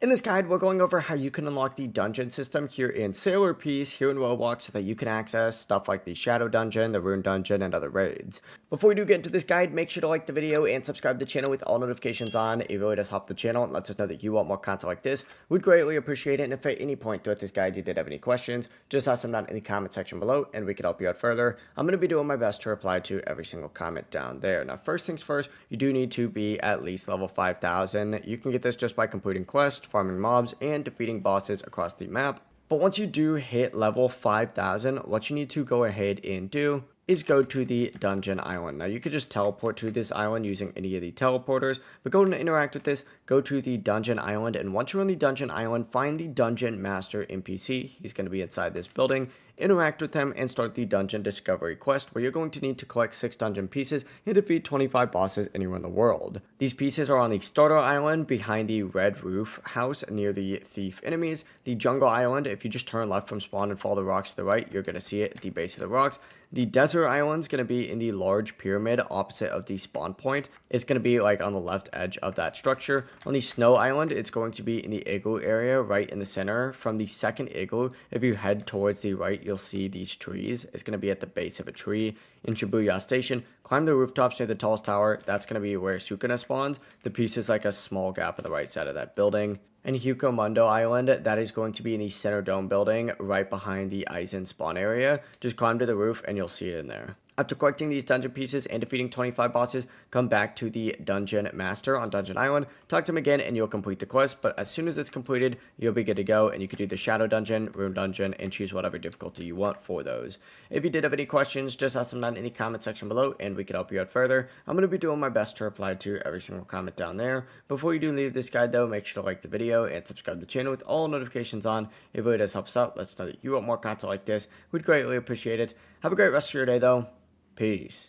In this guide, we're going over how you can unlock the dungeon system here in Sailor Peace here in Roblox so that you can access stuff like the Shadow Dungeon, the Rune Dungeon, and other raids. Before we do get into this guide, make sure to like the video and subscribe to the channel with all notifications on. It really does help the channel and lets us know that you want more content like this. We'd greatly appreciate it, and if at any point throughout this guide you did have any questions, just ask them down in the comment section below and we can help you out further. I'm going to be doing my best to reply to every single comment down there. Now, first things first, you do need to be at least level 5,000. You can get this just by completing quests, farming mobs, and defeating bosses across the map. But once you do hit level 5,000, what you need to go ahead and do is go to the dungeon island. Now you could just teleport to this island using any of the teleporters, but go and interact with this, go to the dungeon island, and once you're on the dungeon island, find the dungeon master NPC. He's going to be inside this building. Interact with him and start the dungeon discovery quest, where you're going to need to collect 6 dungeon pieces and defeat 25 bosses anywhere in the world. These pieces are on the starter island behind the red roof house near the thief enemies. The jungle island, if you just turn left from spawn and follow the rocks to the right, you're going to see it at the base of the rocks. The desert island is going to be in the large pyramid opposite of the spawn point. It's going to be like on the left edge of that structure. On the snow island, it's going to be in the igloo area right in the center. From the second igloo, if you head towards the right, you'll see these trees. It's going to be at the base of a tree. In Shibuya Station, climb the rooftops near the tallest tower. That's going to be where Sukuna spawns. The piece is like a small gap on the right side of that building. And Hukomundo Island, that is going to be in the center dome building right behind the Aizen spawn area. Just climb to the roof and you'll see it in there. After collecting these dungeon pieces and defeating 25 bosses, come back to the Dungeon Master on Dungeon Island, talk to him again, and you'll complete the quest. But as soon as it's completed, you'll be good to go, and you can do the Shadow Dungeon, Rune Dungeon, and choose whatever difficulty you want for those. If you did have any questions, just ask them down in the comment section below, and we can help you out further. I'm going to be doing my best to reply to every single comment down there. Before you do leave this guide, though, make sure to like the video and subscribe to the channel with all notifications on. It really does help us out. Let us know that you want more content like this. We'd greatly appreciate it. Have a great rest of your day, though. Peace.